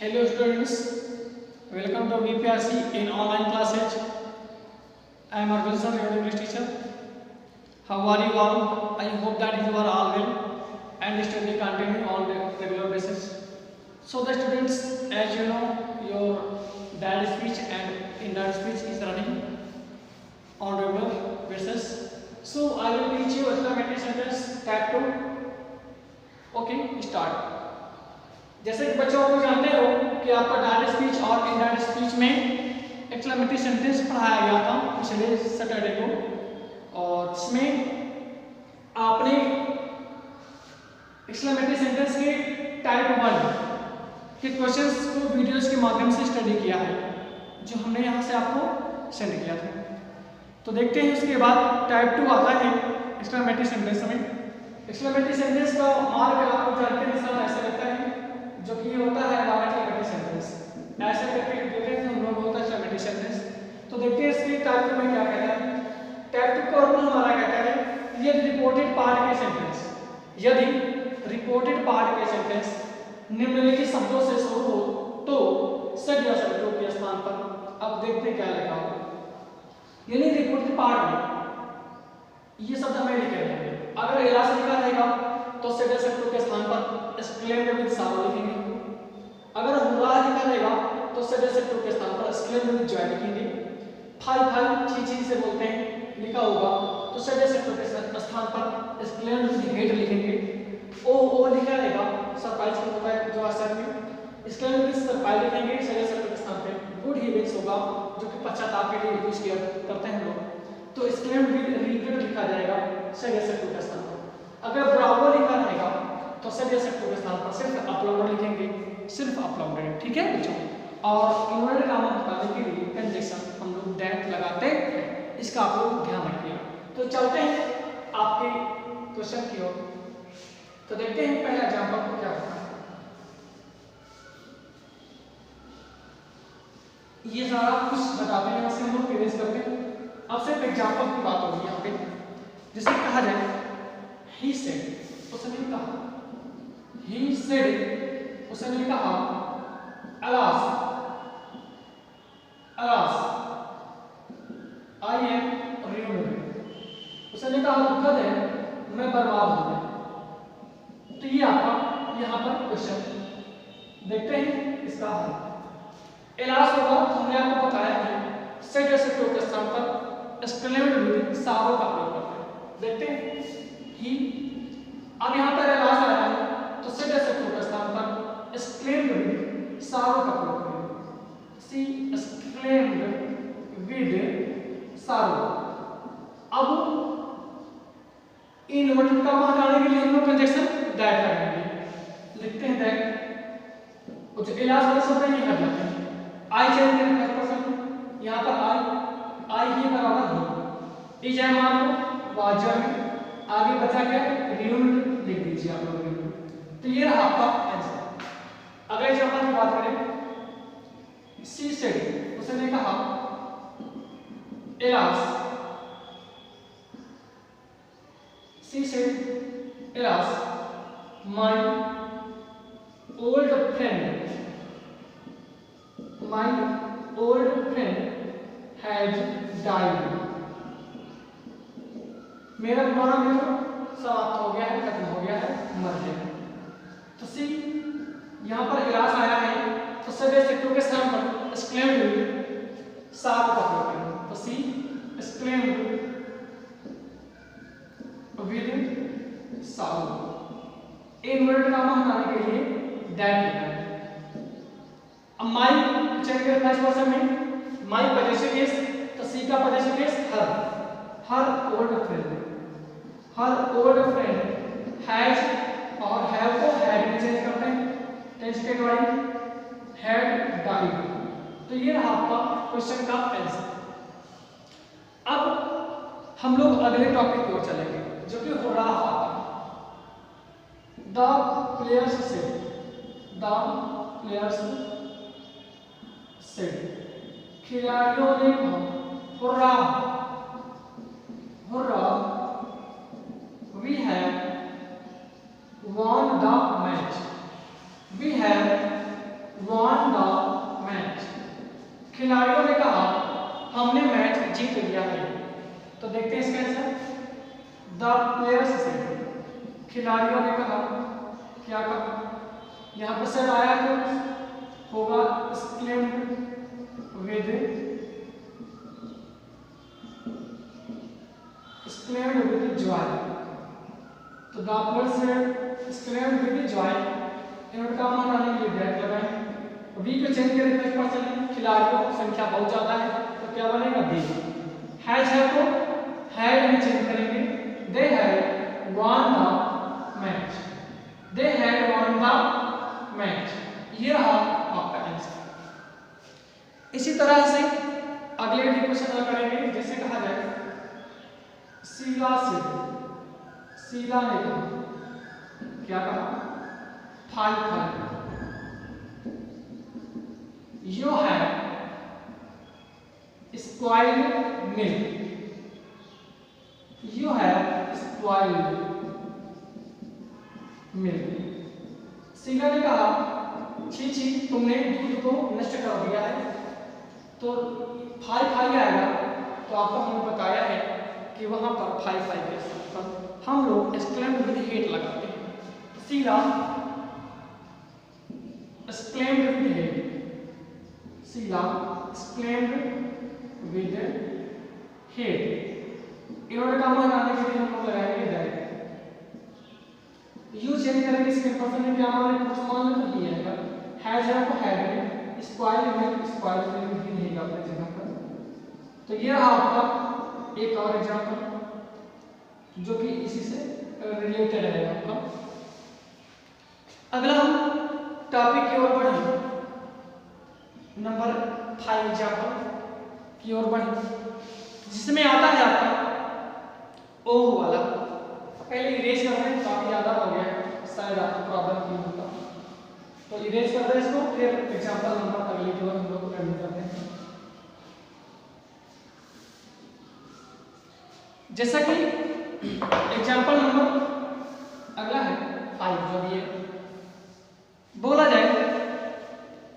Hello students, welcome to VPRC in online classes. I am Arvind sir, your English teacher. How are you all? I hope that you are all well and study continue on the regular basis. So the students, as you know, your direct speech and indirect speech is running on regular basis. So I will teach you exclamatory sentence type 2. Okay, start. जैसे कि बच्चों को जानते हो कि आपका direct speech और indirect speech में एक्सक्लेमेटरी सेंटेंस पढ़ाया गया था पिछले सैटरडे को, और इसमें आपने एक्सक्लेमेटरी सेंटेंस के टाइप 1 के क्वेश्चंस को वीडियोस के माध्यम से स्टडी किया है, जो हमने यहाँ से आपको सेंड किया था। तो देखते हैं उसके बाद टाइप 2 आता है एक्सक्लेमेटरी सेंटेंस में। एक्सक्लेमेटरी सेंटेंस का मार्क आपको जानते हैं निशान ऐसे लगता है, जो कि होता है हमारा एक्सक्लेमेटरी सेंटेंस। ऐसे करके देते हैं हम लोग होता है एक्सक्लेमेटरी सेंटेंस। तो देखते हैं इसके टाइप 2 में क्या कहता है। टाइप 2 का रूल हमारा कहता है यदि रिपोर्टेड पार्ट के सेंटेंस, यदि रिपोर्टेड पार्ट के सेंटेंस निम्नलिखित शब्दों से शुरू हो तो सभी शब्दों के स्थान पर, अब देखते हैं क्या लिखा होगा। यानी रिपोर्टेड पार्ट में ये शब्द हमें लिखे रहेंगे। अगर इलाज लिखा रहेगा तो सभी शब्दों के स्थान पर एक्सक्लेम्ड विद सारो लिखेंगे। अगर हुआ लिखा रहेगा तो सभी शब्दों के स्थान पर एक्सक्लेम्ड विद जॉय लिखेंगे। फाइव चीची से बोलते हैं लिखा होगा तो सभी शब्दों के स्थान पर एक्सक्लेम्ड विद हेट लिखेंगे। ओ लिखा रहेगा सरप्राइज का होता है जो असर में, एक्सक्लेम्ड विद सरप्राइज लिखेंगे सभी शब्दों के स्थान पे। गुड इवेंट्स होगा जो कि पश्चाताप के लिए यूज किया करते हैं लोग, तो एक्सक्लेम्ड विद रिग्रेट लिखा जाएगा सभी शब्दों के स्थान पर। अगर ब्रावो लिखा रहेगा तो सभी शब्दों के स्थान पर सिर्फ अपलोडर लिखेंगे, सिर्फ अपलोडर। ठीक है बच्चों, और इन्वर्टेड कॉमा हटाने के लिए कंजक्शन हम लोग दैट लगाते हैं, इसका आप लोग ध्यान रखिएगा। तो चलते हैं आपके क्वेश्चन की ओर। तो देखते हैं पहला एग्जांपल को क्या होता है। ये सारा कुछ बताते हैं, वैसे हम लोग फिनिश करते हैं। अब सिर्फ एग्जांपल की बात होगी यहाँ पे। जिसे कहा जाए ही सेड, उसने कहा, ही सेड, उसने कहा, alas, alas, I am ruined, उसने कहा दुखद है मैं बर्बाद हो गया। तो ये आपका यहाँ पर क्वेश्चन। देखते हैं इसका हल। एलास होगा हमने आपको बताया है सेड शब्दों के स्थान पर एक्सक्लेम्ड विद सारो का प्रयोग करते हैं। देखते हैं ही, अब यहाँ पर एलास आया है तो सेड शब्दों के स्थान पर एक्सक्लेम्ड विद सारो का प्रयोग करेंगे। सी एक्सक्लेम्ड विद सारो। अब इन्वर्टेड कॉमा हटाने के लिए हम लोग कंजक्शन दैट लगाएंगे। लिखते हैं दैट, कुछ इलाज वाले शब्द ये हट जाते हैं। आई चेंज करें परसेंट, यहाँ पर आई ही बराबर ही, इज आई मान लो वाजर, आगे बचा क्या रियून्ड लिख दीजिए आप लोग। तो ये रहा आपका आंसर। अगर एग्जांपल की बात करें, सी सेड, उसने कहा alas, she said alas my old friend, my old friend has died, मेरा पुराना मित्र समाप्त हो गया है, खत्म हो गया है, मर गया। तो सी यहाँ पर इलाज आया है तो सभी शब्दों के स्थान पर एक्सक्लेम्ड विद सारो का प्रयोग करेंगे। तो सी एक्सक्लेम्ड विद सारो। इन्वर्टेड कॉमा हटाने के लिए दैट लिखना है। अब माई चेक करें नेक्स्ट पर्सन में, माई पॉजिटिव केस, तो सी का positive case her old friend, her old friend has और हैव को हैड में चेंज करते हैं टेंस के अकॉर्डिंग, हैड डाइड। तो ये रहा आपका क्वेश्चन का आंसर। अब हम लोग अगले टॉपिक की ओर चलेंगे जो कि हो रहा है द प्लेयर्स से, द प्लेयर्स से, खिलाड़ियों ने कहा hurrah, hurrah, we have won the match, we have won the match। खिलाड़ियों ने कहा हमने मैच जीत लिया है। तो देखते हैं इसका आंसर। द प्लेयर्स सेड, खिलाड़ियों ने कहा, क्या कहा, यहाँ पर सेड आया तो होगा exclaimed with joy। तो the players said exclaimed with joy, इन्होंने कहा मनाने के लिए दैट लगाए। वी को चेंज करें तो पता चले खिलाड़ियों की संख्या बहुत ज्यादा है तो क्या बनेगा बी। हैज है तो हैड में चेंज करेंगे, they had won the match, they had won the match, ये रहा आपका आंसर। इसी तरह से अगले क्वेश्चन करेंगे। जैसे कहा जाए शीला से, शीला ने कहा, क्या कहा, five five. You have spoiled milk, you have spoiled milk। Sheela ने कहा छी छी तुमने दूध को नष्ट कर दिया है। तो फाइव फाइव आएगा तो आपको हमने बताया है कि वहां पर फाइव फाइव के साथ पर हम लोग exclaimed with hate लगाते हैं। Sheila exclaimed with hate, Sheila exclaimed with hate। इन्होंने कहा मनाने के लिए हम लोग लगाएंगे दैट। यू चेंज करेंगे इसके पर्सन में क्या माने मान तो ही आएगा। हैज है तो हैड में, स्पॉइल में स्पॉइल में भी नहीं का अपने जगह पर। तो ये रहा आपका एक और एग्जांपल जो कि इसी से रिलेटेड है आपका। अगला हम टॉपिक की ओर बढ़ेंगे, नंबर 5 एग्जांपल की ओर बढ़ेंगे, जिसमें आता है आपका ओह वाला। पहले इरेज कर रहे हैं, काफी ज्यादा हो गया है, शायद आपको प्रॉब्लम नहीं होता तो इरेज कर रहे हैं इसको, फिर एग्जांपल नंबर अगले की ओर हम लोग करने करते हैं। जैसा कि एग्जांपल नंबर अगला है 5 जो भी है, बोला जाए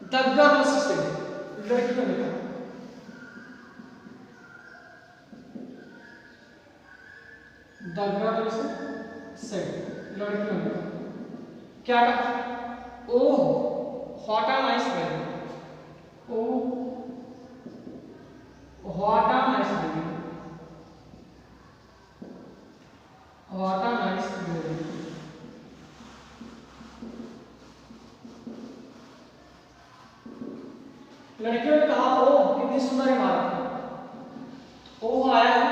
द गर्ल्स से, लड़कियों ने कहा, द गर्ल्स से, लड़कियों ने कहा, क्या कहा, oh what a nice baby, oh what a nice baby, what a nice baby. लड़कियों ने कहा ओह कितनी सुंदर इमारत है। ओह आया है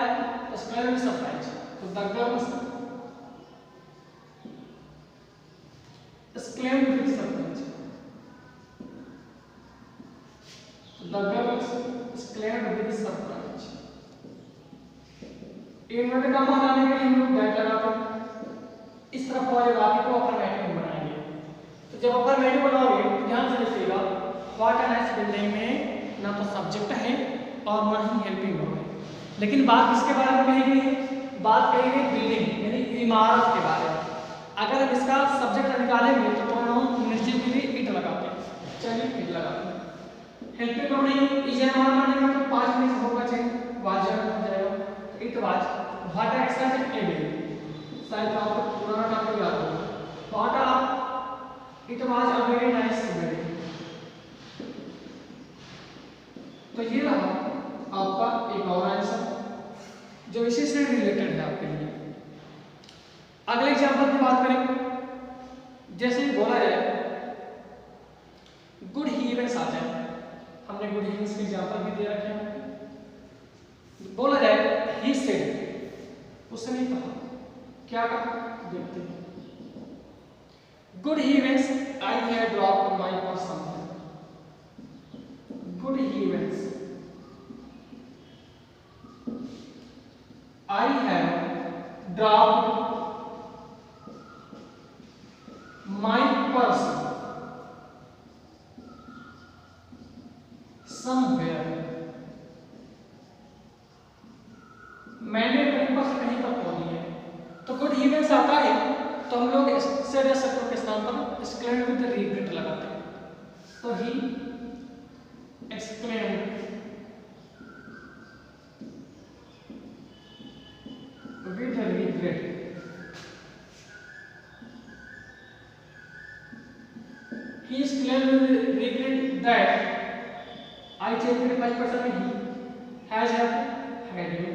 तो स्क्वायर में सरप्राइज, तो the girls exclaimed with surprise, the girls exclaimed with surprise। इन्होंने कहा मनाने के लिए हम लोग दैट लगाते हैं। इस तरफ वाले वाक्य को अफर्मेटिव बनाएंगे। तो जब अफर्मेटिव बनाओगे तो ध्यान से देखिएगा, व्हाट अ नाइस बिल्डिंग में ना तो सब्जेक्ट है और ना ही हेल्पिंग वर्ब है, लेकिन बात किसके बारे में कही गई है, बात कही गई बिल्डिंग यानी इमारत के बारे में। अगर हम इसका सब्जेक्ट निकालेंगे तो प्रोनाउन निर्जीव के लिए इट लगाते हैं, चलिए इट लगाते हैं। हेल्पिंग वर्ब नहीं इज एन और मानेंगे तो 5 में से होगा चेंज वाज हो जाएगा, इट वाज, व्हाट एक्स्ट्रा से एवरी, शायद आपको पुराना टॉपिक याद होगा, what it was a very nice building. तो ये रहा आपका एक और आंसर जो इसी से रिलेटेड है आपके लिए। अगले एग्जांपल की बात करें, जैसे बोला जाए गुड इवेंट्स आ जाए, हमने गुड इवेंट्स के एग्जांपल भी दे रखे हैं। बोला जाए ही सेड, उसने कहा, क्या कहा, देखते हैं। Good events I have dropped my purse, good events I have dropped my purse somewhere, मैंने अपनी पर्स कहीं पर खो दी है। तो गुड इवेंट्स आता है तो हम लोग सेड या शब्दों के स्थान पर exclaimed with regret लगाते हैं। So he exclaimed with regret. He exclaimed with regret that I checked the first person में he has had you.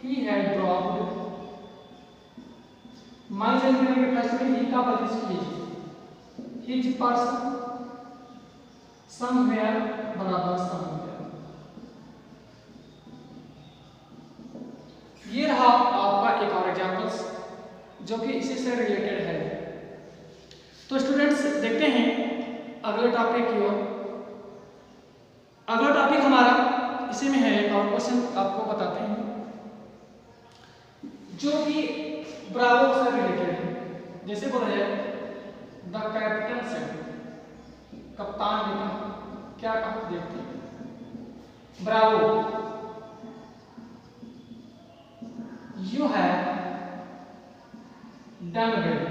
He had dropped. My gentleman के फर्स्ट में he का पॉजिटिव कीजिए. His person somewhere बराबर somewhere. ये रहा आपका एक और एग्जाम्पल्स जो कि इसी से रिलेटेड है. तो स्टूडेंट्स देखते हैं अगले टॉपिक की ओर. अगला टॉपिक हमारा इसी में है. एक और क्वेश्चन आपको बताते हैं जो कि ब्रावो से रिलेटेड है. जैसे बोला जाए द कैप्टन सेड, कप्तान ने कहा. क्या कहा देखते हैं. Bravo, you have done well.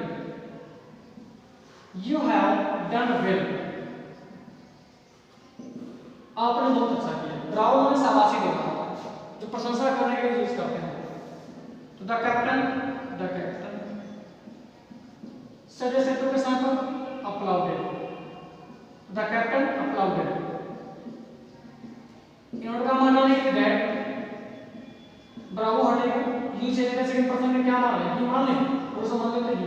You have done well. आपने बहुत अच्छा किया. ब्रावो ने शाबाशी देना जो प्रशंसा करने के लिए यूज करते हैं. तो द कैप्टन सजे से तो के साथ अप्लाउडेड. The captain अप्लाउडेड. इन्होंने का माना नहीं कि दैट ब्रावो हटेगा. यू चाहिए सेकंड पर्सन में क्या मान ले. ही मान ले और समझ लेते ही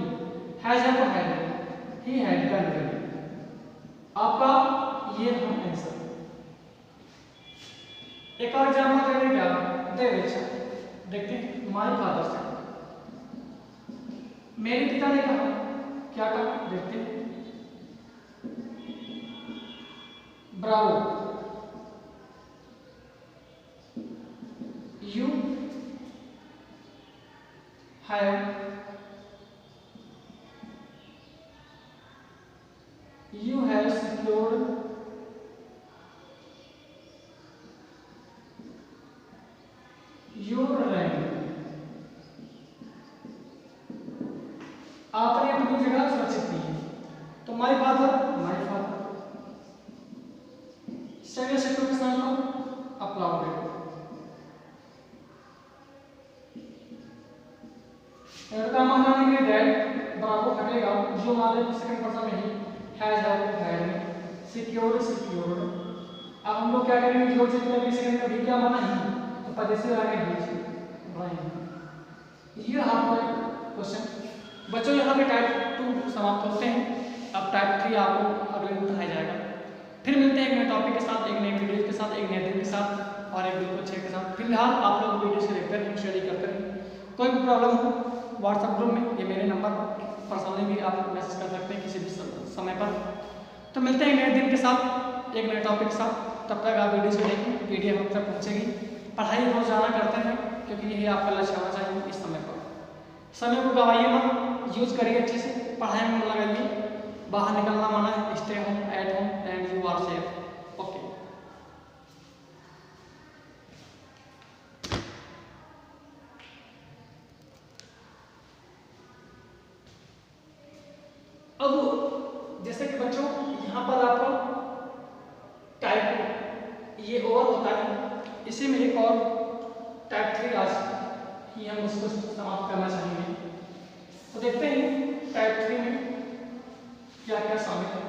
हैज है तो had. He had done well. आपका ये हम आंसर. एक और एग्जांपल देंगे क्या दे देखते हैं. माय फादर से, मेरे पिता ने कहा. क्या कहा देखते हैं. Bravo, you have secured your rank. आपने अपनी जगह सुरक्षित की है. तो माय फादर सगे शब्दों के साथ अप्लाउडेड. का मानना है कि दैट ब्रावो हटेगा. जो माने सेकंड पर्सन में ही हैज हैड सिक्योर्ड. अब हम लोग क्या करेंगे. जो चीज में सेकंड का भी क्या माना ही तो पॉजिटिव आगे ही भाई. ये आपका क्वेश्चन. बच्चों यहाँ पे टाइप 2 समाप्त होते हैं. अब टाइप 3 आपको अगले दिन पढ़ाया जाएगा. फिर मिलते हैं एक नए टॉपिक के साथ, एक नए वीडियो के साथ, एक नए दिन के साथ और एक बिल्कुल अच्छे के साथ. फिलहाल आप लोग वीडियो से देखते रहें, स्टडी करते रहें. कोई भी प्रॉब्लम हो व्हाट्सएप ग्रुप में ये मेरे नंबर पर पर्सनली भी आप मैसेज कर सकते हैं किसी भी समय पर. तो मिलते हैं नए दिन के साथ, एक नए टॉपिक के साथ. तब तक आप वीडियो से देखें. वीडियो हम तक पहुँचेगी. पढ़ाई रोजाना करते हैं क्योंकि यही आपका लक्ष्य होना चाहिए. इस समय पर समय को गवाइए मत. यूज करिए अच्छे से. पढ़ाई में मन लगाइए. बाहर निकलना माना है. Stay home at home and you are safe. Okay. अब जैसे कि बच्चों यहाँ पर आपका टाइप ये और होता है. इसी में एक और टाइप 3 आज ही हम उसको समाप्त करना चाहेंगे. तो देखते हैं टाइप 3 में क्या क्या शामिल है.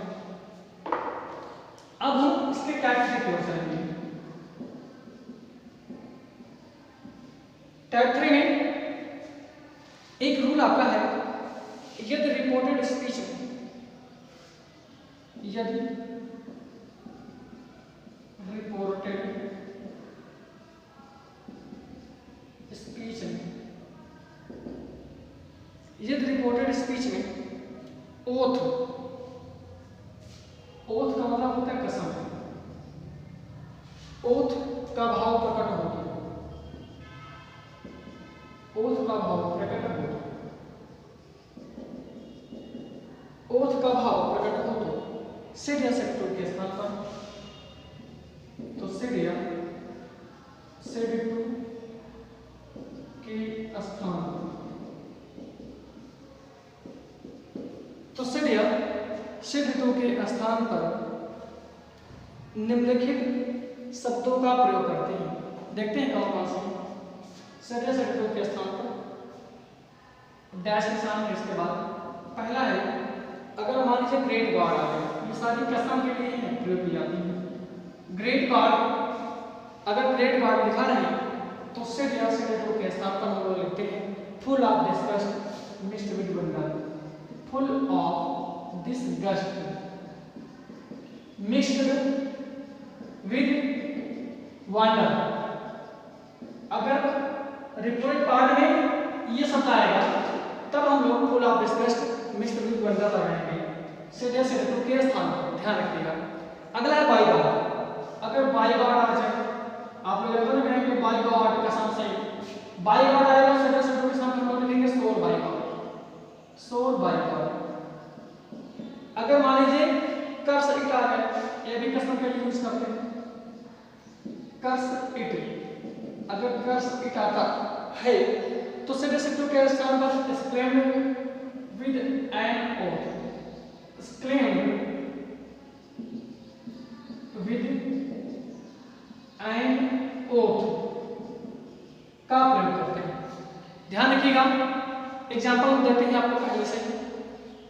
अब हम इसके टाइप 3 की ओर चलेंगे. टाइप 3 में एक रूल आपका है. यदि रिपोर्टेड स्पीच में यदि रिपोर्टेड स्पीच में ओथ का मतलब होता है कसम. ओथ का भाव प्रकट होता है. ओथ का भाव प्रकट होता है. ओथ का भाव प्रकट हो तो सिड या सेक्टोर के स्थान पर. तो सिड या सिड टू के स्थान पर. तो सिड या सिड टू के स्थान पर निम्नलिखित शब्दों का प्रयोग करते हैं। देखते हैं कौन कौन से। सरिया सटकों के स्थान पर डैश निशान है। इसके बाद पहला है, अगर मान लीजिए ग्रेट गार्ड आ गया, ये सारी कसम के लिए है प्रयोग की जाती है। ग्रेट गार्ड, अगर ग्रेट गार्ड लिखा रहे तो सरिया सटकों के स्थान पर हम लोग लिखते हैं full of disgust mixed with wonder. Full of disgust mixed with wonder. अगर रिपोर्ट पार्ट में ये शब्द आएगा तब हम लोग full of disgust mixed with wonder लगाएंगे सीधे सीधे के स्थान पर, ध्यान रखिएगा। अगला है बाई गार्ड। अगर बाई गार्ड आ जाए, आप लोग अगर कहेंगे बाई गार्ड का साथ सही बाई गार्ड आएगा सीधे सीधे के साथ हम लोग लिखेंगे सोर बाई गार्ड, सोर बाई गार्ड। अगर मान लीजिए कर्स इट आ गया, ये भी कसम के लिए यूज करते हैं कर्स इट। अगर कर्स इट आता है तो सीधे सीधे के स्थान पर exclaimed with an oath, exclaimed with an oath का प्रयोग करते हैं। ध्यान रखिएगा। एग्जांपल देते हैं आपको पहले से।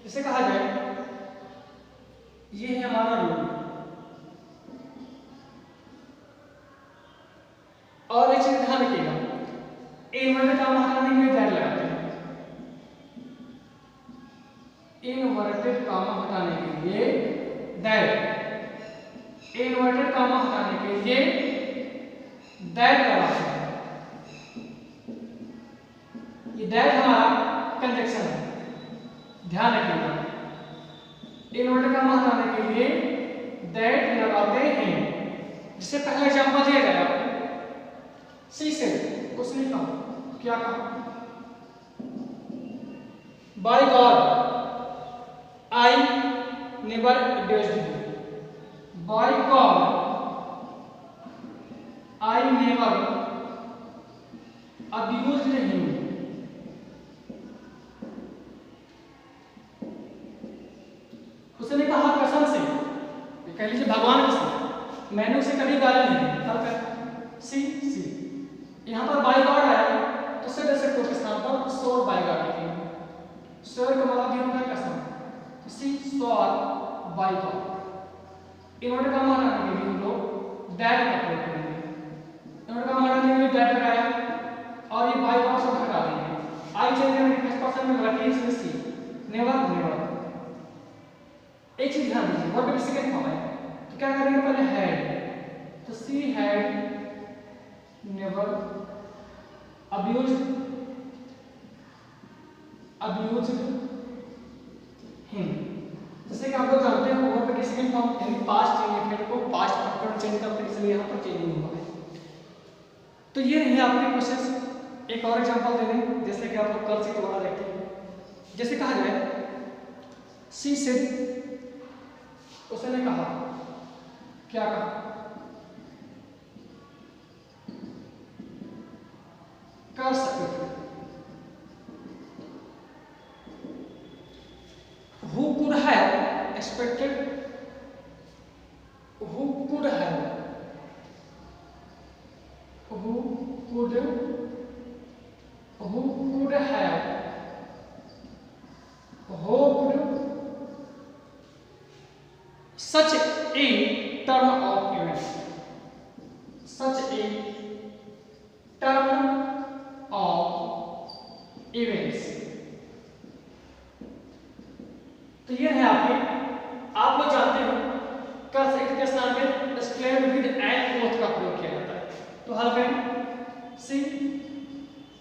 इसे कहा जाए, ये है हमारा रूल, और एक चीज ध्यान रखिएगा, इन्वर्टेड कॉमा हटाने के लिए दैट लगाते हैं। इन्वर्टेड कॉमा हटाने के लिए दैट, इन्वर्टेड कॉमा हटाने के लिए दैट लगाते हैं। ये दैट हमारा कंजक्शन है, ध्यान रखिएगा। इन्वर्टेड कॉमा हटाने के लिए दैट लगाते हैं। जिससे पहला एग्जांपल दिया गया, सी से उसने कहा, क्या कहा? By God I never abused you. By God I never abused him. उसने कहा कसम से, कह लीजिए भगवान कसम, मैंने उसे कभी गाली नहीं दी। तब कहता सी सी, यहाँ पर बाई गॉड आया तो सीधे से के स्थान पर सोर बाई गॉड लिखेंगे। सोर का मतलब भी होगा कसम, सी सोर बाई गॉड। इन्वर्टेड कॉमा हटाने के लिए हम लोग दैट का प्रयोग करेंगे। इन्वर्टेड कॉमा हटाने के लिए दैट लगाया और ये बाई गॉड सब हटा देंगे। आई चेंज करने के 1% में रखिए इसमें सी, नेवर नेवर। एक चीज ध्यान दीजिए, वर्ब का सेकंड फॉर्म है तो क्या करेंगे, पहले हैड, तो she had never abused him. जैसे कि आप लोग जानते हैं वर्ब का सेकंड फॉर्म यानी पास्ट इंडेफिनिट को पास्ट परफेक्ट चेंज करते हैं, इसलिए यहाँ पर चेंजिंग हुआ है। तो ये रहे आपके क्वेश्चंस। एक और एग्जांपल दे दें, जैसे कि आप लोग कल से दोबारा देखते हैं। जैसे कहा जाए, सी सेड, उसने कहा, क्या कहा? कर सकते। Who could have expected? Who could have? Who could have hoped such a turn of events? Such a turn of events. तो ये है आपके, आप लोग जानते हो कर सकते के स्थान पे एक्सक्लेम्ड विद एन ओथ का प्रयोग किया जाता है। तो हल करें, see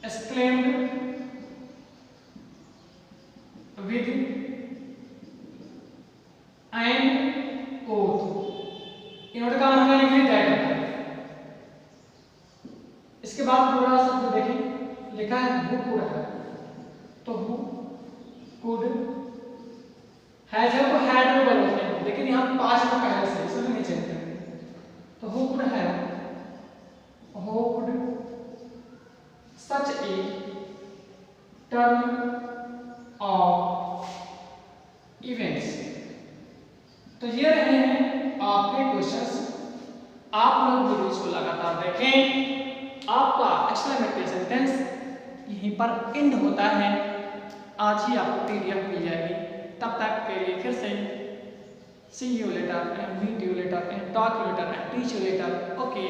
exclaimed with an oath. Inverted comma हटाने के लिए दैट होता है। इसके बाद पूरा शब्द देखें, लिखा है हु कुड है, तो हु कुड हैज है तो हैड में बदलते हैं, लेकिन यहाँ पास्ट में पहले से इसलिए नहीं चेंज करेंगे। तो who could have hoped such A turn off events. तो ये रहे हैं आपके क्वेश्चंस आप लोग वीडियोस को लगातार देखें। आपका एक्सक्लेमेटरी सेंटेंस यहीं पर एंड होता है। आज ही आपको PDF मिल जाएगी। तब तक के लिए फिर से see you later and meet you later and talk you later and teach you later. Okay.